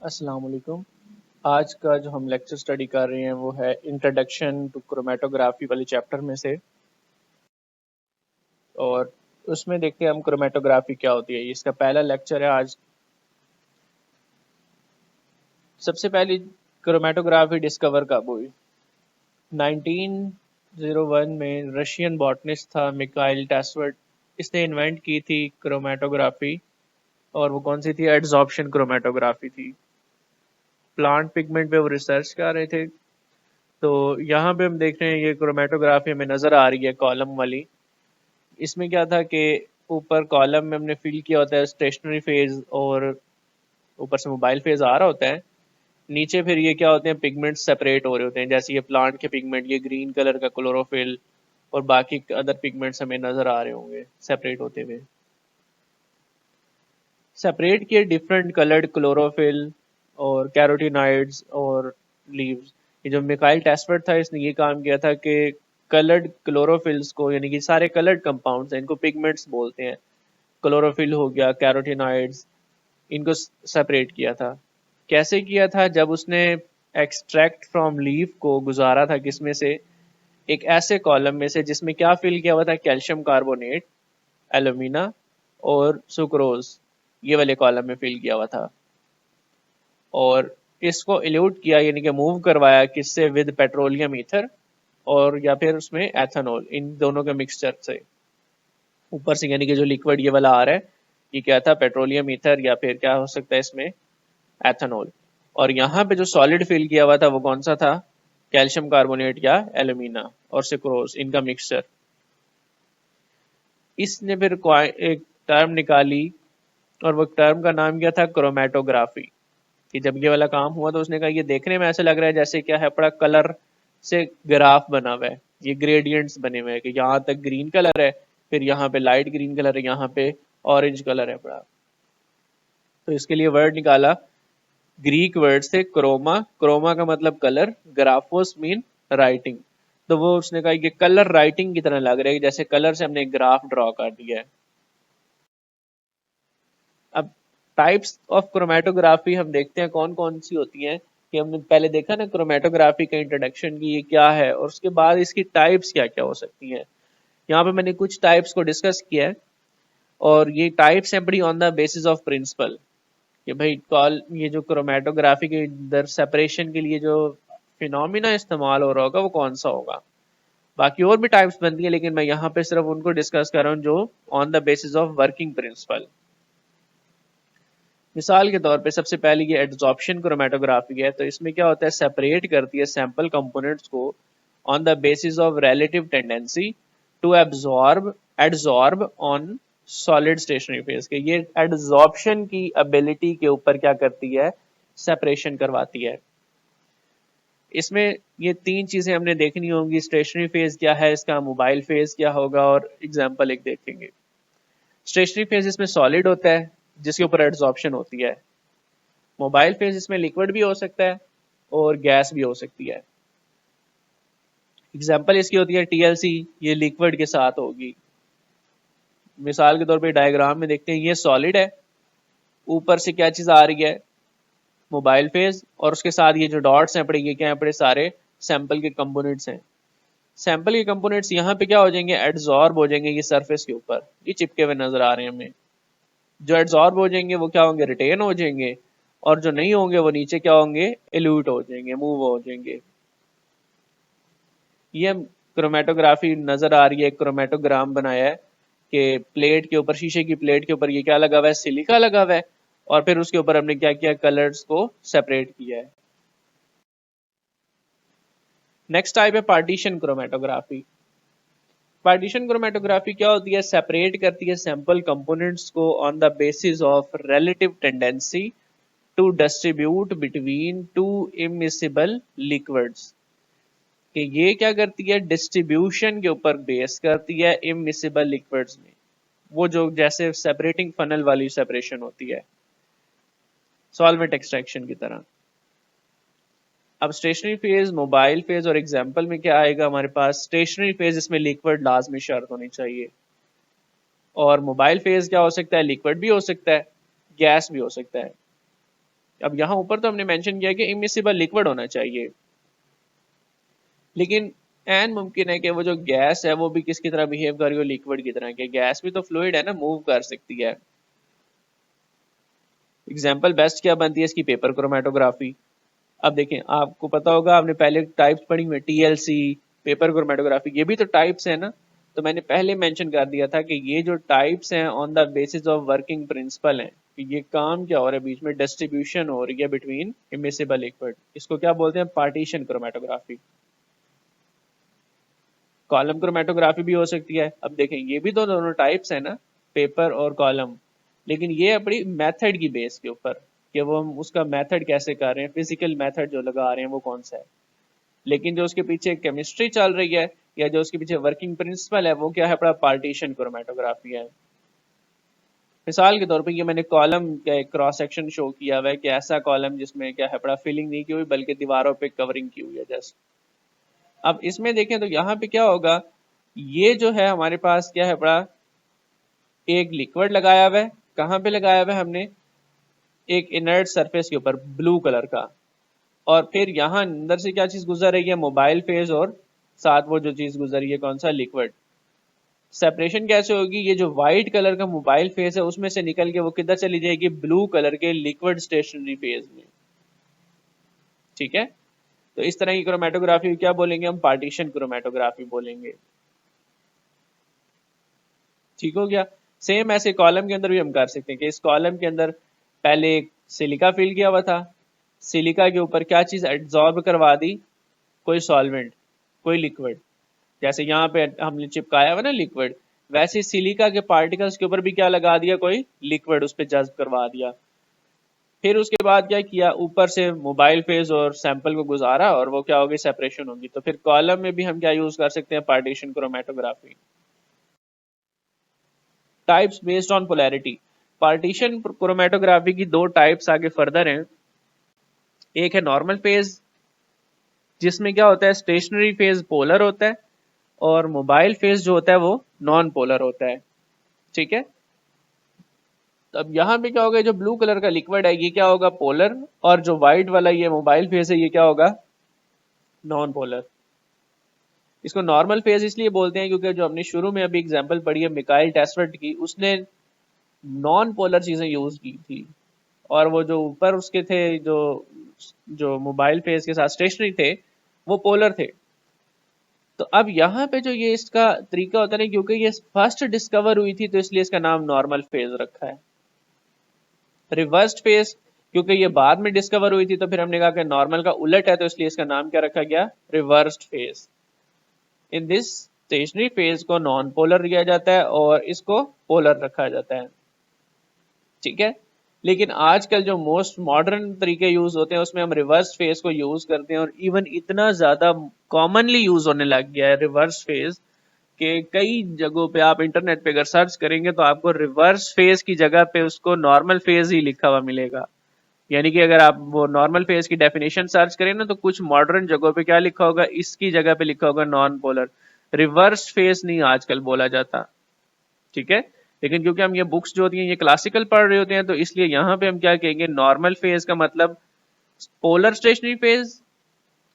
अस्सलाम वालेकुम। आज का जो हम लेक्चर स्टडी कर रहे हैं वो है इंट्रोडक्शन टू क्रोमेटोग्राफी वाले चैप्टर में से। और उसमें देखते हैं हम क्रोमेटोग्राफी क्या होती है। इसका पहला लेक्चर है आज। सबसे पहले क्रोमेटोग्राफी डिस्कवर कब हुई? 1901 में रशियन बॉटनिस्ट था मिकाइल टेस्वर्ट। इसने इन्वेंट की थी क्रोमेटोग्राफी। और वो कौन सी थी? एड्सॉर्प्शन क्रोमेटोग्राफी थी। प्लांट पिगमेंट पे वो रिसर्च कर रहे थे। तो यहाँ पे हम देख रहे हैं ये क्रोमेटोग्राफी हमें नज़र आ रही है कॉलम वाली। इसमें क्या था कि ऊपर कॉलम में हमने फिल किया होता है स्टेशनरी फेज, और ऊपर से मोबाइल फेज आ रहा होता है। नीचे फिर ये क्या होते हैं, पिगमेंट्स सेपरेट हो रहे होते हैं। जैसे ये प्लांट के पिगमेंट, ये ग्रीन कलर का क्लोरोफिल, और बाकी अदर पिगमेंट्स हमें नज़र आ रहे होंगे सेपरेट होते हुए। सेपरेट किए डिफरेंट कलर्ड क्लोरोफिल और कैरोटीनॉइड्स और लीव्स। ये जो मिकाइल टेस्फर्ट था इसने ये काम किया था कि कलर्ड क्लोरोफिल्स को, यानी कि सारे कलर्ड कंपाउंड्स हैं, इनको पिगमेंट्स बोलते हैं। क्लोरोफिल हो गया, कैरोटीनॉइड्स, इनको सेपरेट किया था। कैसे किया था? जब उसने एक्सट्रैक्ट फ्रॉम लीफ को गुजारा था किसमें से, एक ऐसे कॉलम में से जिसमें क्या फिल किया हुआ था, कैल्शियम कार्बोनेट, एल्यूमिना और सुक्रोज, ये वाले कॉलम में फिल किया हुआ था। और इसको इल्यूट किया, यानी कि मूव करवाया किससे? विद पेट्रोलियम ईथर, और या फिर उसमें एथेनॉल, इन दोनों के मिक्सचर से ऊपर से, यानी कि जो लिक्विड ये वाला आ रहा है ये क्या था? पेट्रोलियम ईथर, या फिर क्या हो सकता है इसमें? एथेनॉल। और यहाँ पे जो सॉलिड फिल किया हुआ था वो कौन सा था? कैल्शियम कार्बोनेट या एल्यूमिना और सुक्रोज, इनका मिक्सचर। इसने फिर एक टर्म निकाली, और वो टर्म का नाम क्या था? क्रोमेटोग्राफी। कि जब ये वाला काम हुआ तो उसने कहा ये देखने में ऐसा लग रहा है जैसे क्या है, बड़ा कलर से ग्राफ बना हुआ है, ये ग्रेडियंट्स बने हुए हैं कि यहाँ तक ग्रीन कलर है, फिर यहाँ पे लाइट ग्रीन कलर है, यहाँ पे ऑरेंज कलर है बड़ा। तो इसके लिए वर्ड निकाला, ग्रीक वर्ड से क्रोमा। क्रोमा का मतलब कलर, ग्राफोस मीन राइटिंग। तो वो उसने कहा ये कलर राइटिंग की तरह लग रहा है, जैसे कलर से हमने एक ग्राफ ड्रॉ कर दिया है। अब टाइप्स ऑफ क्रोमेटोग्राफी हम देखते हैं कौन कौन सी होती हैं। कि हमने पहले देखा ना क्रोमेटोग्राफी का इंट्रोडक्शन की ये क्या है, और उसके बाद इसकी टाइप्स क्या क्या हो सकती हैं। यहाँ पे मैंने कुछ टाइप्स को डिस्कस किया है, और ये टाइप्स हैं बड़ी on the basis of principle. कि भाई कॉल ये जो क्रोमेटोग्राफी के इधर सेपरेशन के लिए जो फिनोमिना इस्तेमाल हो रहा होगा वो कौन सा होगा। बाकी और भी टाइप्स बनती है, लेकिन मैं यहाँ पे सिर्फ उनको डिस्कस कर रहा हूँ जो on the basis of working principle. मिसाल के तौर पे सबसे पहले ये एड्सॉर्प्शन क्रोमेटोग्राफी है। तो इसमें क्या होता है, सेपरेट करती है सैंपल कंपोनेंट्स को on the basis of relative tendency to adsorb on solid stationary phase के। ये एड्सॉर्प्शन की एबिलिटी के ऊपर क्या करती है? सेपरेशन करवाती है। इसमें ये तीन चीजें हमने देखनी होंगी, स्टेशनरी फेज क्या है इसका, मोबाइल फेज क्या होगा, और एग्जाम्पल एक देखेंगे। स्टेशनरी फेज इसमें सॉलिड होता है जिसके ऊपर एड्सॉर्प्शन होती है। मोबाइल फेज इसमें लिक्विड भी हो सकता है और गैस भी हो सकती है। एग्जाम्पल इसकी होती है टीएलसी, ये लिक्विड के साथ होगी। मिसाल के तौर पे डायग्राम में देखते हैं, ये सॉलिड है, ऊपर से क्या चीज आ रही है? मोबाइल फेज, और उसके साथ ये जो डॉट्स हैं पड़े, ये क्या है पड़े? सारे सैंपल के कंपोनेंट्स हैं। सैंपल के कंपोनेंट्स यहाँ पे क्या हो जाएंगे? एड्सॉर्ब हो जाएंगे ये सरफेस के ऊपर, ये चिपके हुए नजर आ रहे हैं हमें। जो एड्सॉर्ब हो जाएंगे वो क्या होंगे? रिटेन हो जाएंगे। और जो नहीं होंगे वो नीचे क्या होंगे? एल्यूट हो जाएंगे, मूव हो जाएंगे। ये क्रोमेटोग्राफी नजर आ रही है, क्रोमेटोग्राम बनाया है कि प्लेट के ऊपर, शीशे की प्लेट के ऊपर ये क्या लगा हुआ है? सिलिका लगा हुआ है। और फिर उसके ऊपर हमने क्या किया? कलर्स को सेपरेट किया है। नेक्स्ट टाइप है पार्टीशन क्रोमेटोग्राफी। पार्टीशन क्रोमेटोग्राफी क्या होती है? सेपरेट करती है सैंपल कंपोनेंट्स को on the basis of relative tendency to distribute between two immiscible liquids. कि ये क्या करती है? डिस्ट्रीब्यूशन के ऊपर बेस करती है इमिसिबल लिक्विड्स में। वो जो जैसे सेपरेटिंग फनल वाली सेपरेशन होती है, सॉल्वेंट एक्सट्रैक्शन की तरह। अब स्टेशनरी फेज, मोबाइल फेज और एग्जाम्पल में क्या आएगा हमारे पास? स्टेशनरी फेज इसमें लिक्विड लाजमी शर्त होनी चाहिए, और मोबाइल फेज क्या हो सकता है? लिक्विड भी हो सकता है, गैस भी हो सकता है। अब यहाँ ऊपर तो हमने मेंशन किया कि इमिसिबल लिक्विड होना चाहिए, लेकिन एन मुमकिन है कि वो जो गैस है वो भी किसकी तरह बिहेव कर रही हो, लिक्विड की तरह के। गैस भी तो फ्लूइड है ना, मूव कर सकती है। एग्जाम्पल बेस्ट क्या बनती है इसकी, पेपर क्रोमेटोग्राफी। अब देखें, आपको पता होगा, आपने पहले टाइप्स पढ़ी हुई, टीएलसी, पेपर क्रोमेटोग्राफी, ये भी तो टाइप्स है ना। तो मैंने पहले मेंशन कर दिया था कि ये जो टाइप्स हैं on the basis of working principle हैं, कि ये काम क्या हो रहा है, बीच में डिस्ट्रीब्यूशन हो रही है बिटवीन इमिसिबल लिक्विड, इसको क्या बोलते हैं, पार्टीशन क्रोमेटोग्राफी। कॉलम क्रोमेटोग्राफी भी हो सकती है। अब देखें, ये भी तो दोनों टाइप्स है ना, पेपर और कॉलम, लेकिन ये अपनी मेथड की बेस के ऊपर, कि वो हम उसका मेथड कैसे कर रहे हैं, फिजिकल मेथड जो लगा रहे हैं वो कौन सा है। लेकिन जो उसके पीछे केमिस्ट्री चल रही है, या जो उसके पीछे वर्किंग प्रिंसिपल है, वो क्या है, अपना पार्टीशन क्रोमेटोग्राफी है। मिसाल के तौर पे ये मैंने कॉलम का एक क्रॉस सेक्शन शो किया हुआ है, कि ऐसा कॉलम जिसमें क्या है, बड़ा फिलिंग नहीं की हुई बल्कि दीवारों पे कवरिंग की हुई है जस्ट। अब इसमें देखें तो यहाँ पे क्या होगा, ये जो है हमारे पास क्या है, बड़ा एक लिक्विड लगाया हुआ है। कहाँ पे लगाया हुआ है हमने, एक इनर्ट सरफेस के ऊपर ब्लू कलर का, और फिर यहाँ अंदर से क्या चीज गुजर रही है, मोबाइल फेज, और साथ वो जो चीज गुजर रही है कौन सा, लिक्विड। सेपरेशन कैसे होगी, ये जो व्हाइट कलर का मोबाइल फेज है उसमें से निकल के वो किधर चली जाएगी, ब्लू कलर के लिक्विड स्टेशनरी फेज में। ठीक है, तो इस तरह की क्रोमेटोग्राफी क्या बोलेंगे हम, पार्टीशन क्रोमेटोग्राफी बोलेंगे। ठीक हो गया। सेम ऐसे कॉलम के अंदर भी हम कर सकते हैं, कि इस कॉलम के अंदर पहले एक सिलिका फिल किया हुआ था, सिलिका के ऊपर क्या चीज एब्जॉर्ब करवा दी, कोई सॉल्वेंट, कोई लिक्विड। जैसे यहाँ पे हमने चिपकाया हुआ ना लिक्विड, वैसे सिलिका के पार्टिकल्स के ऊपर भी क्या लगा दिया, कोई लिक्विड उस पर जज्ब करवा दिया। फिर उसके बाद क्या किया, ऊपर से मोबाइल फेज और सैंपल को गुजारा, और वो क्या होगी, सेपरेशन होगी। तो फिर कॉलम में भी हम क्या यूज कर सकते हैं, partition chromatography. Types based on polarity, partition chromatography की दो टाइप्स आगे फर्दर हैं। एक है नॉर्मल फेज, जिसमें क्या होता है, स्टेशनरी फेज पोलर होता है, और मोबाइल फेज जो होता है वो नॉन पोलर होता है। ठीक है, तो अब यहाँ पे क्या होगा, जो ब्लू कलर का लिक्विड है ये क्या होगा, पोलर, और जो व्हाइट वाला ये मोबाइल फेज है ये क्या होगा, नॉन पोलर। इसको नॉर्मल फेज इसलिए बोलते हैं क्योंकि जो हमने शुरू में अभी एग्जांपल पढ़ी है मिकाइल टेस्फर्ट की, उसने नॉन पोलर चीजें यूज की थी, और वो जो ऊपर उसके थे, जो जो मोबाइल फेज के साथ स्टेशनरी थे, वो पोलर थे। तो अब यहाँ पे जो ये इसका तरीका होता है ना, क्योंकि ये फर्स्ट डिस्कवर हुई थी तो इसलिए इसका नाम नॉर्मल फेज रखा है। रिवर्स्ड फेज, क्योंकि ये बाद में डिस्कवर हुई थी तो फिर हमने कहा कि नॉर्मल का उलट है, तो इसलिए इसका नाम क्या रखा गया, reversed phase. In this stationary phase को नॉन पोलर लिया जाता है और इसको पोलर रखा जाता है। ठीक है, लेकिन आजकल जो मोस्ट मॉडर्न तरीके यूज होते हैं उसमें हम रिवर्स फेज को यूज करते हैं, और इवन इतना ज्यादा कॉमनली यूज होने लग गया है रिवर्स फेज, कि कई जगहों पे आप इंटरनेट पे अगर सर्च करेंगे तो आपको रिवर्स फेज की जगह पे उसको नॉर्मल फेज ही लिखा हुआ मिलेगा। यानी कि अगर आप वो नॉर्मल फेज की डेफिनेशन सर्च करें ना, तो कुछ मॉडर्न जगहों पे क्या लिखा होगा, इसकी जगह पे लिखा होगा नॉन पोलर, रिवर्स फेज नहीं आजकल बोला जाता। ठीक है, लेकिन क्योंकि हम ये बुक्स जो होती हैं ये क्लासिकल पढ़ रहे होते हैं, तो इसलिए यहाँ पे हम क्या कहेंगे, नॉर्मल फेज का मतलब polar stationary phase,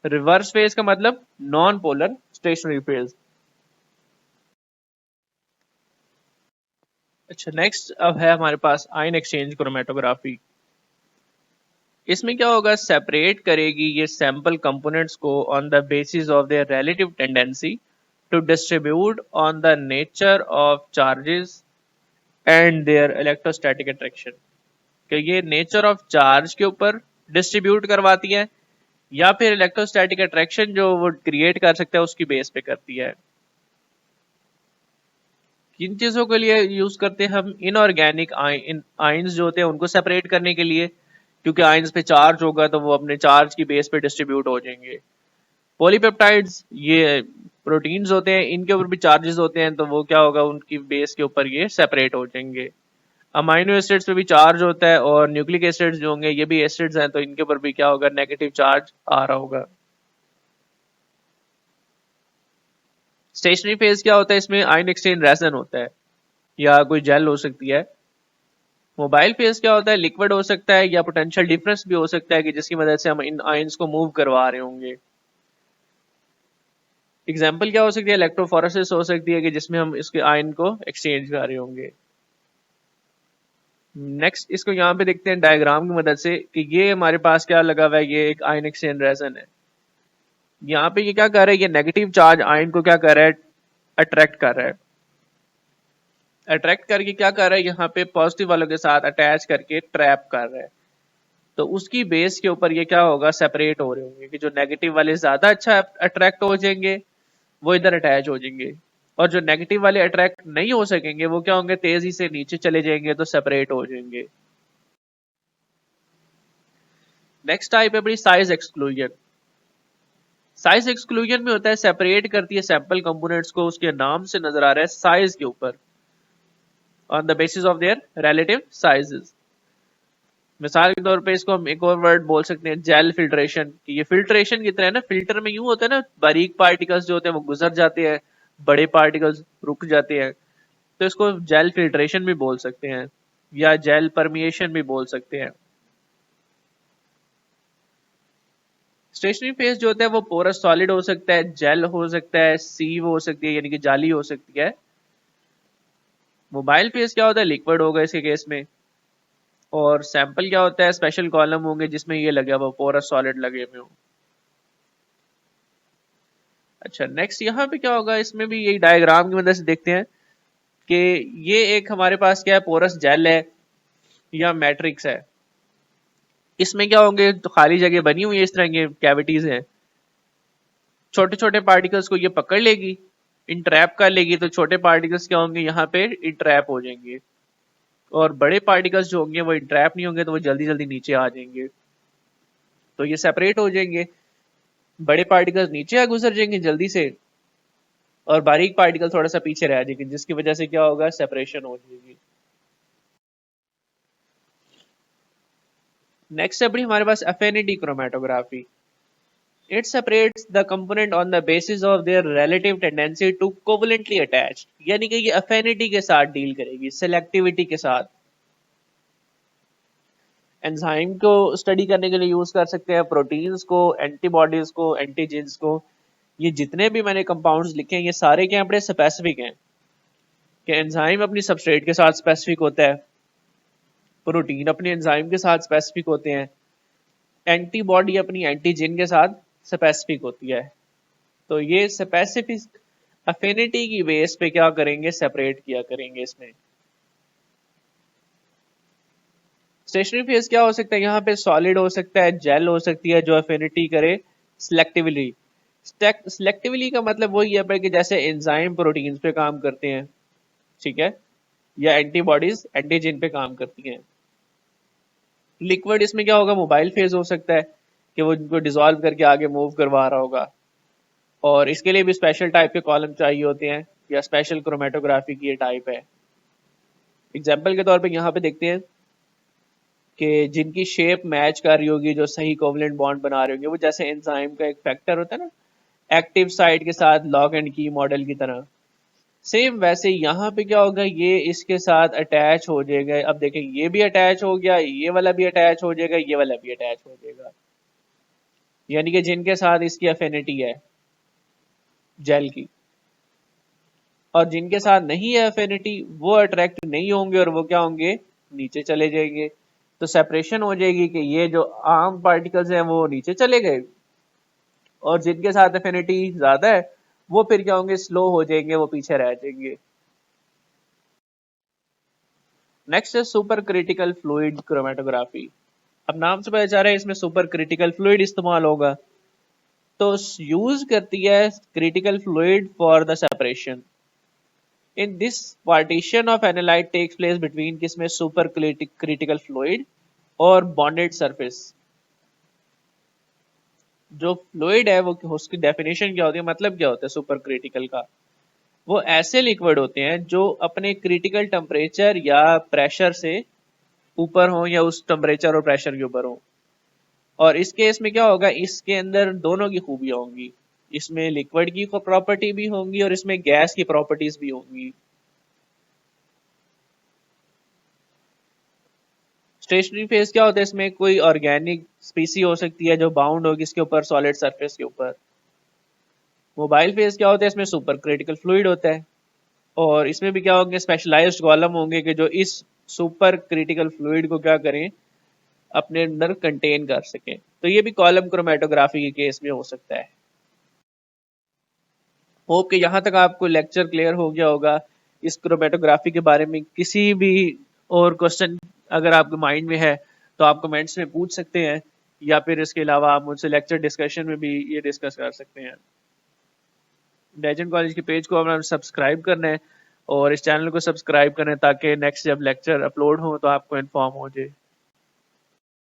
reverse phase का मतलब नॉन पोलर स्टेशनरी फेज। अच्छा, नेक्स्ट अब है हमारे पास आयन एक्सचेंज क्रोमेटोग्राफी। इसमें क्या होगा, सेपरेट करेगी ये सैंपल कंपोनेंट्स को on the basis of their relative tendency to distribute on the nature of charges and their electrostatic attraction. कि ये नेचर ऑफ चार्ज के ऊपर डिस्ट्रीब्यूट करवाती है, या फिर इलेक्ट्रोस्टैटिक अट्रैक्शन जो वो क्रिएट कर सकता है उसकी बेस पे करती है। किन चीजों के लिए यूज करते हैं हम, इनऑर्गेनिक आयंस जो होते हैं उनको सेपरेट करने के लिए, क्योंकि आयंस पे चार्ज होगा तो वो अपने चार्ज की बेस पे डिस्ट्रीब्यूट हो जाएंगे। पॉलीपेप्टाइड्स, ये प्रोटीन्स होते हैं, इनके ऊपर भी चार्जेस होते हैं, तो वो क्या होगा, उनकी बेस के ऊपर ये सेपरेट हो जाएंगे। अमाइनो एसिड्स पे भी चार्ज होता है, और न्यूक्लिक एसिड्स जो होंगे ये भी एसिड्स हैं, तो इनके ऊपर भी क्या होगा, नेगेटिव चार्ज आ रहा होगा। स्टेशनरी फेज क्या होता है, इसमें आयन एक्सचेंज रेजन होता है, या कोई जेल हो सकती है, मोबाइल फेज क्या होता है, लिक्विड हो सकता है या पोटेंशियल डिफरेंस भी हो सकता है कि जिसकी मदद से हम इन आयंस को मूव करवा रहे होंगे। एग्जाम्पल क्या हो सकती है, इलेक्ट्रोफोरेसिस हो सकती है कि जिसमें हम इसके आयन को एक्सचेंज कर रहे होंगे। नेक्स्ट इसको यहाँ पे देखते हैं डायग्राम की मदद से कि ये हमारे पास क्या लगा हुआ है, ये एक आयन एक्सचेंज रेजन है। यहाँ पे ये क्या कर रहा है, ये नेगेटिव चार्ज आयन को क्या कर रहा है, अट्रैक्ट कर रहा है। अट्रैक्ट करके क्या कर रहा है, यहाँ पे पॉजिटिव वालों के साथ अटैच करके ट्रैप कर रहा है। तो उसकी बेस के ऊपर ये क्या होगा, सेपरेट हो रहे होंगे कि जो नेगेटिव वाले ज्यादा अच्छा अट्रैक्ट हो जाएंगे वो इधर अटैच हो जाएंगे, और जो नेगेटिव वाले अट्रैक्ट नहीं हो सकेंगे वो क्या होंगे, तेजी से नीचे चले जाएंगे तो सेपरेट हो जाएंगे। नेक्स्ट टाइप है अपनी साइज एक्सक्लूजन। साइज एक्सक्लूजन में होता है सेपरेट करती है सैंपल कंपोनेंट्स को उसके नाम से नजर आ रहा है साइज के ऊपर, on the basis of their relative sizes. मिसाल के तौर पे इसको हम एक और वर्ड बोल सकते हैं जेल फिल्ट्रेशन, कि ये फिल्ट्रेशन की तरह है ना, फिल्टर में यूं होता है ना, बारीक पार्टिकल्स जो होते हैं वो गुजर जाते हैं, बड़े पार्टिकल्स रुक जाते हैं। तो इसको जेल फिल्ट्रेशन भी बोल सकते हैं या जेल परमिएशन भी बोल सकते हैं। स्टेशनरी फेज जो होता है वो पोरस सॉलिड हो सकता है, जेल हो सकता है, सीव हो सकती है यानी कि जाली हो सकती है। मोबाइल फेज क्या होता है, लिक्विड होगा इसके केस में। और सैंपल क्या होता है, स्पेशल कॉलम होंगे जिसमें ये लगे हुआ पोरस सॉलिड लगे हुए हों। अच्छा नेक्स्ट यहाँ पे क्या होगा, इसमें भी यही डायग्राम की मदद से देखते हैं कि ये एक हमारे पास क्या है, पोरस जेल है या मैट्रिक्स है। इसमें क्या होंगे, तो खाली जगह बनी हुई है, इस तरह के कैविटीज हैं। छोटे छोटे पार्टिकल्स को ये पकड़ लेगी, इंट्रैप कर लेगी, तो छोटे पार्टिकल्स क्या होंगे, यहाँ पे इंट्रैप हो जाएंगे। और बड़े पार्टिकल्स जो होंगे वो इंट्रैप नहीं होंगे, तो वो जल्दी जल्दी नीचे आ जाएंगे, तो ये सेपरेट हो जाएंगे। बड़े पार्टिकल्स नीचे आ गुजर जाएंगे जल्दी से, और बारीक पार्टिकल थोड़ा सा पीछे रह जाएंगे, जिसकी वजह से क्या होगा, सेपरेशन हो जाएगी। नेक्स्ट है अपनी हमारे पास affinity chromatography. It separates the component on the basis of their relative tendency to covalently attach, यानी कि ये अफिनिटी के साथ डील करेगी, सेलेक्टिविटी के साथ। एंजाइम को स्टडी करने के लिए यूज कर सकते हैं, प्रोटीन्स को, एंटीबॉडीज को, एंटीजेंस को। ये जितने भी मैंने कंपाउंड्स लिखे हैं ये सारे क्या बड़े स्पेसिफिक हैं, कि एंजाइम अपनी सबस्ट्रेट के साथ स्पेसिफिक होता है, प्रोटीन अपने एंजाइम के साथ स्पेसिफिक होते हैं, एंटीबॉडी अपनी एंटीजेन के साथ स्पेसिफिक होती है। तो ये स्पेसिफिक अफिनिटी की बेस पे क्या करेंगे, सेपरेट किया करेंगे इसमें। स्टेशनरी फेज क्या हो सकता है, यहाँ पे सॉलिड हो सकता है, जेल हो सकती है जो अफिनिटी करे सिलेक्टिवली। सिलेक्टिवली का मतलब वही है कि जैसे एंजाइम प्रोटीन्स पे काम करते हैं, ठीक है, या एंटीबॉडीज एंटीजन पे काम करती हैं। लिक्विड इसमें क्या होगा, मोबाइल फेज हो सकता है कि वो इनको डिसॉल्व करके आगे मूव करवा रहा होगा, और इसके लिए भी स्पेशल टाइप के कॉलम चाहिए होते हैं, या स्पेशल क्रोमेटोग्राफी की ये टाइप है। एग्जाम्पल के तौर पे यहाँ पे देखते हैं कि जिनकी शेप मैच कर रही होगी, जो सही कोवलेंट बॉन्ड बना रहे होंगे, वो जैसे एंजाइम का एक फैक्टर होता है ना, एक्टिव साइट के साथ लॉक एंड की मॉडल की तरह, सेम वैसे यहाँ पे क्या होगा, ये इसके साथ अटैच हो जाएगा। अब देखें ये भी अटैच हो गया, ये वाला भी अटैच हो जाएगा, ये वाला भी अटैच हो जाएगा, यानी कि जिनके साथ इसकी अफिनिटी है जेल की, और जिनके साथ नहीं है अफिनिटी वो अट्रैक्ट नहीं होंगे और वो क्या होंगे, नीचे चले जाएंगे। तो सेपरेशन हो जाएगी कि ये जो आम पार्टिकल्स हैं वो नीचे चले गए, और जिनके साथ एफिनिटी ज्यादा है वो फिर क्या होंगे, स्लो हो जाएंगे, वो पीछे रह जाएंगे। नेक्स्ट है सुपर क्रिटिकल फ्लूइड क्रोमेटोग्राफी। अब नाम से पता चल रहा है इसमें सुपर क्रिटिकल फ्लूइड इस्तेमाल होगा, तो यूज करती है critical fluid for the separation. In this partition of analyte takes place between किसमें, सुपर क्रिटिकल फ्लूइड और बॉन्डेड सरफेस। जो फ्लूइड है वो उसकी डेफिनेशन क्या होती है, मतलब क्या होता है सुपर क्रिटिकल का, वो ऐसे लिक्विड होते हैं जो अपने क्रिटिकल टेम्परेचर या प्रेशर से ऊपर हो, या उस टेम्परेचर और प्रेशर के ऊपर हो। और इस केस में क्या होगा, इसके अंदर दोनों की खूबियां होंगी, इसमें लिक्विड की प्रॉपर्टी भी होंगी और इसमें गैस की प्रॉपर्टीज भी होंगी। स्टेशनरी फेज क्या होता है, इसमें कोई ऑर्गेनिक स्पीसी हो सकती है जो बाउंड होगी इसके ऊपर सॉलिड सरफेस के ऊपर। मोबाइल फेज क्या होता है, इसमें सुपर क्रिटिकल फ्लूइड होता है, और इसमें भी क्या होंगे, स्पेशलाइज्ड कॉलम होंगे कि जो इस सुपर क्रिटिकल फ्लूइड को क्या करें, अपने अंदर कंटेन कर सकें। तो ये भी कॉलम क्रोमेटोग्राफी के केस में हो सकता है। होप कि यहाँ तक आपको लेक्चर क्लियर हो गया होगा इस क्रोमेटोग्राफी के बारे में। किसी भी और क्वेश्चन अगर आपके माइंड में है तो आप कमेंट्स में पूछ सकते हैं, या फिर इसके अलावा आप मुझसे लेक्चर डिस्कशन में भी ये डिस्कस कर सकते हैं। लेजेंड कॉलेज के पेज को अपना सब्सक्राइब करना है और इस चैनल को सब्सक्राइब करना है ताकि नेक्स्ट जब लेक्चर अपलोड हो तो आपको इन्फॉर्म हो जाए।